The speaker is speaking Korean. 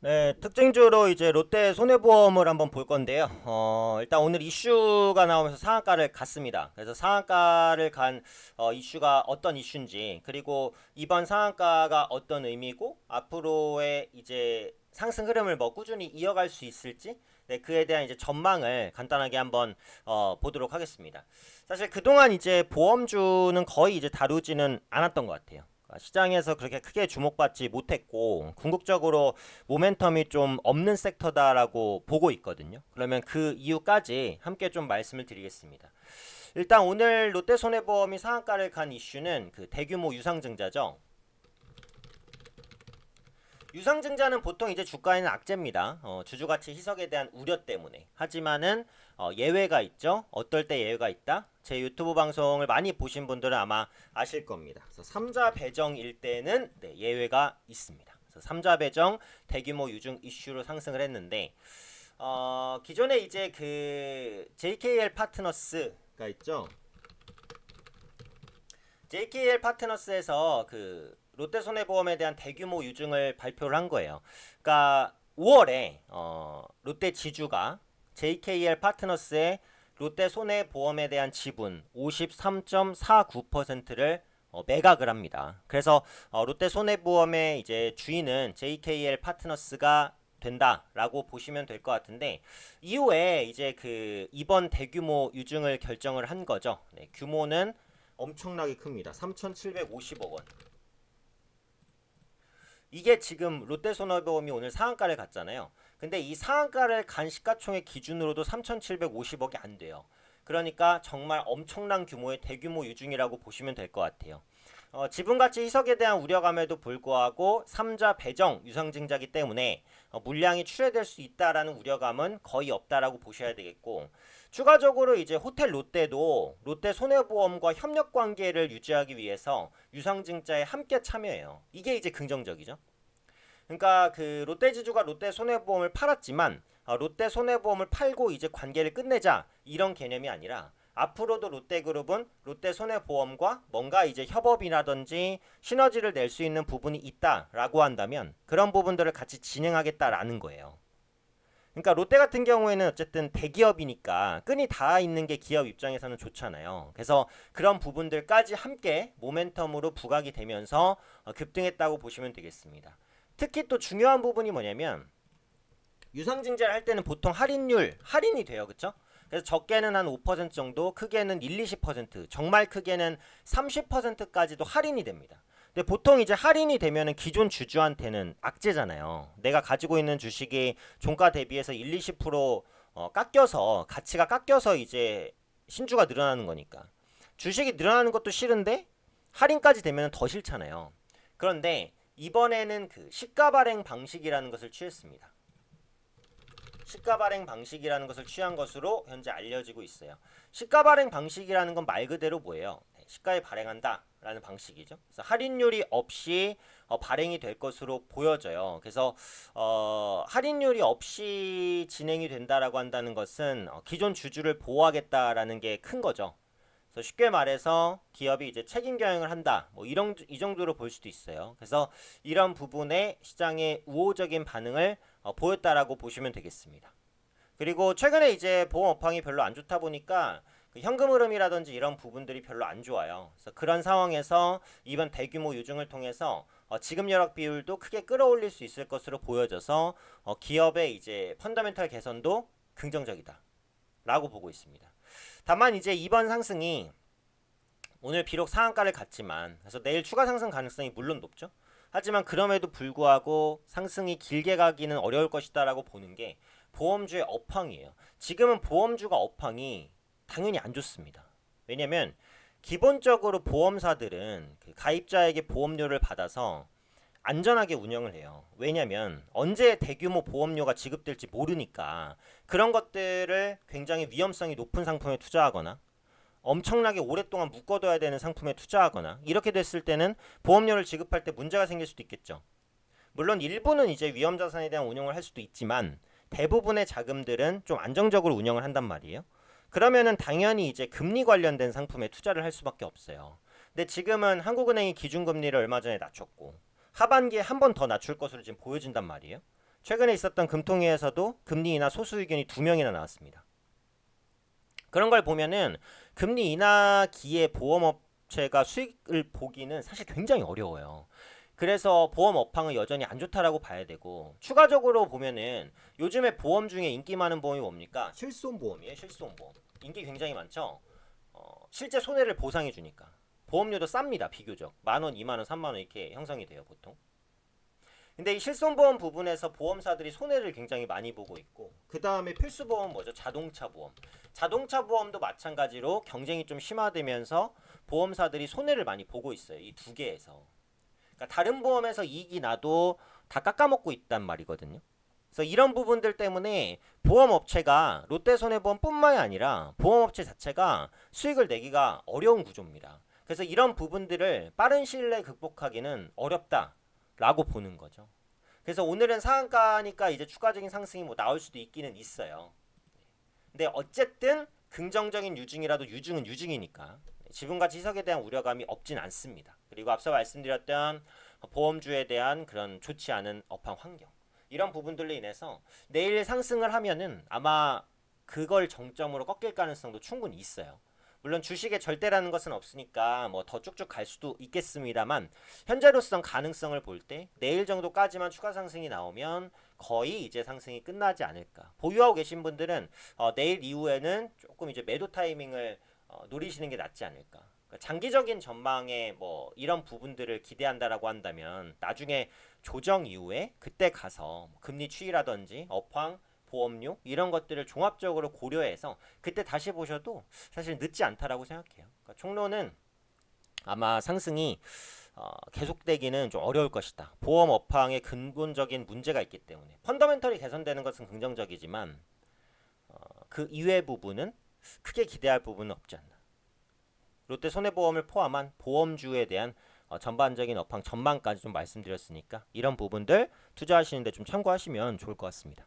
네, 특징주로 이제 롯데 손해보험을 한번 볼 건데요. 일단 오늘 이슈가 나오면서 상한가를 갔습니다. 그래서 상한가를 간 이슈가 어떤 이슈인지, 그리고 이번 상한가가 어떤 의미고, 앞으로의 이제 상승 흐름을 뭐 꾸준히 이어갈 수 있을지, 네, 그에 대한 이제 전망을 간단하게 한번 보도록 하겠습니다. 사실 그동안 이제 보험주는 거의 이제 다루지는 않았던 것 같아요. 시장에서 그렇게 크게 주목받지 못했고 궁극적으로 모멘텀이 좀 없는 섹터다라고 보고 있거든요. 그러면 그 이유까지 함께 좀 말씀을 드리겠습니다. 일단 오늘 롯데손해보험이 상한가를 간 이슈는 그 대규모 유상증자죠. 유상증자는 보통 이제 주가에는 악재입니다. 주주가치 희석에 대한 우려 때문에. 하지만은 예외가 있죠. 어떨 때 예외가 있다? 제 유튜브 방송을 많이 보신 분들은 아마 아실 겁니다. 그래서 3자 배정일 때는 네, 예외가 있습니다. 그래서 3자 배정 대규모 유증 이슈로 상승을 했는데 기존에 이제 그 JKL 파트너스가 있죠. JKL 파트너스에서 그 롯데손해보험에 대한 대규모 유증을 발표를 한 거예요. 그러니까 5월에 롯데 지주가 JKL 파트너스의 롯데손해보험에 대한 지분 53.49%를 매각을 합니다. 그래서 롯데손해보험의 이제 주인은 JKL 파트너스가 된다라고 보시면 될 것 같은데 이후에 이제 그 이번 대규모 유증을 결정을 한 거죠. 네, 규모는 엄청나게 큽니다. 3,750억 원. 이게 지금 롯데손해보험이 오늘 상한가를 갔잖아요. 근데 이 상한가를 간 시가총액 기준으로도 3,750억이 안 돼요. 그러니까 정말 엄청난 규모의 대규모 유증이라고 보시면 될 것 같아요. 지분가치 희석에 대한 우려감에도 불구하고 3자 배정 유상증자기 때문에 물량이 출회될 수 있다라는 우려감은 거의 없다라고 보셔야 되겠고 추가적으로 이제 호텔 롯데도 롯데 손해보험과 협력 관계를 유지하기 위해서 유상증자에 함께 참여해요. 이게 이제 긍정적이죠. 그러니까 그 롯데지주가 롯데손해보험을 팔았지만 롯데손해보험을 팔고 이제 관계를 끝내자 이런 개념이 아니라 앞으로도 롯데그룹은 롯데손해보험과 뭔가 이제 협업이라든지 시너지를 낼 수 있는 부분이 있다라고 한다면 그런 부분들을 같이 진행하겠다라는 거예요. 그러니까 롯데 같은 경우에는 어쨌든 대기업이니까 끈이 닿아 있는 게 기업 입장에서는 좋잖아요. 그래서 그런 부분들까지 함께 모멘텀으로 부각이 되면서 급등했다고 보시면 되겠습니다. 특히 또 중요한 부분이 뭐냐면 유상증자를 할 때는 보통 할인이 돼요. 그쵸? 그래서 적게는 한 5% 정도, 크게는 1, 20%, 정말 크게는 30%까지도 할인이 됩니다. 근데 보통 이제 할인이 되면은 기존 주주한테는 악재잖아요. 내가 가지고 있는 주식이 종가 대비해서 1, 20% 깎여서 가치가 깎여서 이제 신주가 늘어나는 거니까. 주식이 늘어나는 것도 싫은데 할인까지 되면 더 싫잖아요. 그런데 이번에는 그 시가 발행 방식이라는 것을 취했습니다. 시가 발행 방식이라는 것을 취한 것으로 현재 알려지고 있어요. 시가 발행 방식이라는 건 말 그대로 뭐예요? 시가에 발행한다 라는 방식이죠. 그래서 할인율이 없이 발행이 될 것으로 보여져요. 그래서 할인율이 없이 진행이 된다라고 한다는 것은 기존 주주를 보호하겠다라는 게 큰 거죠. 그래서 쉽게 말해서 기업이 이제 책임 경영을 한다. 뭐 이런 이 정도로 볼 수도 있어요. 그래서 이런 부분에 시장의 우호적인 반응을 보였다라고 보시면 되겠습니다. 그리고 최근에 이제 보험 업황이 별로 안 좋다 보니까 그 현금 흐름이라든지 이런 부분들이 별로 안 좋아요. 그래서 그런 상황에서 이번 대규모 유증을 통해서 지급 여력 비율도 크게 끌어올릴 수 있을 것으로 보여져서 기업의 이제 펀더멘탈 개선도 긍정적이다라고 보고 있습니다. 다만 이제 이번 상승이 오늘 비록 상한가를 갔지만 그래서 내일 추가 상승 가능성이 물론 높죠. 하지만 그럼에도 불구하고 상승이 길게 가기는 어려울 것이다라고 보는 게 보험주의 업황이에요. 지금은 보험주가 업황이 당연히 안 좋습니다. 왜냐면 기본적으로 보험사들은 그 가입자에게 보험료를 받아서 안전하게 운영을 해요. 왜냐면 언제 대규모 보험료가 지급될지 모르니까 그런 것들을 굉장히 위험성이 높은 상품에 투자하거나 엄청나게 오랫동안 묶어둬야 되는 상품에 투자하거나 이렇게 됐을 때는 보험료를 지급할 때 문제가 생길 수도 있겠죠. 물론 일부는 이제 위험 자산에 대한 운용을 할 수도 있지만 대부분의 자금들은 좀 안정적으로 운영을 한단 말이에요. 그러면은 당연히 이제 금리 관련된 상품에 투자를 할 수밖에 없어요. 근데 지금은 한국은행이 기준금리를 얼마 전에 낮췄고 하반기에 한 번 더 낮출 것으로 지금 보여진단 말이에요. 최근에 있었던 금통위에서도 금리 인하 소수 의견이 2명이나 나왔습니다. 그런 걸 보면은 금리 인하기에 보험업체가 수익을 보기는 사실 굉장히 어려워요. 그래서 보험 업황은 여전히 안 좋다라고 봐야 되고, 추가적으로 보면은 요즘에 보험 중에 인기 많은 보험이 뭡니까? 실손보험이에요. 실손보험 인기 굉장히 많죠. 실제 손해를 보상해 주니까 보험료도 쌉니다. 비교적 10,000원, 20,000원, 30,000원 이렇게 형성이 돼요 보통. 근데 이 실손보험 부분에서 보험사들이 손해를 굉장히 많이 보고 있고, 그 다음에 필수보험 뭐죠? 자동차 보험. 자동차 보험도 마찬가지로 경쟁이 좀 심화되면서 보험사들이 손해를 많이 보고 있어요. 이 두 개에서. 그러니까 다른 보험에서 이익이 나도 다 깎아먹고 있단 말이거든요. 그래서 이런 부분들 때문에 보험업체가 롯데손해보험뿐만이 아니라 보험업체 자체가 수익을 내기가 어려운 구조입니다. 그래서 이런 부분들을 빠른 시일 내에 극복하기는 어렵다라고 보는 거죠. 그래서 오늘은 상한가니까 이제 추가적인 상승이 뭐 나올 수도 있기는 있어요. 근데 어쨌든 긍정적인 유증이라도 유증은 유증이니까 지분가치 희석에 대한 우려감이 없진 않습니다. 그리고 앞서 말씀드렸던 보험주에 대한 그런 좋지 않은 업황 환경, 이런 부분들로 인해서 내일 상승을 하면은 아마 그걸 정점으로 꺾일 가능성도 충분히 있어요. 물론 주식의 절대라는 것은 없으니까 뭐 더 쭉쭉 갈 수도 있겠습니다만, 현재로선 가능성을 볼 때 내일 정도까지만 추가 상승이 나오면 거의 이제 상승이 끝나지 않을까. 보유하고 계신 분들은 내일 이후에는 조금 이제 매도 타이밍을 노리시는 게 낫지 않을까. 그러니까 장기적인 전망에 뭐 이런 부분들을 기대한다라고 한다면 나중에 조정 이후에 그때 가서 금리 추이라든지 업황, 보험료 이런 것들을 종합적으로 고려해서 그때 다시 보셔도 사실 늦지 않다라고 생각해요. 그러니까 총론은 아마 상승이 계속되기는 좀 어려울 것이다. 보험 업황에 근본적인 문제가 있기 때문에 펀더멘털이 개선되는 것은 긍정적이지만 그 이외 부분은 크게 기대할 부분은 없지 않나. 롯데 손해보험을 포함한 보험주에 대한 전반적인 업황 전망까지 좀 말씀드렸으니까 이런 부분들 투자하시는데 좀 참고하시면 좋을 것 같습니다.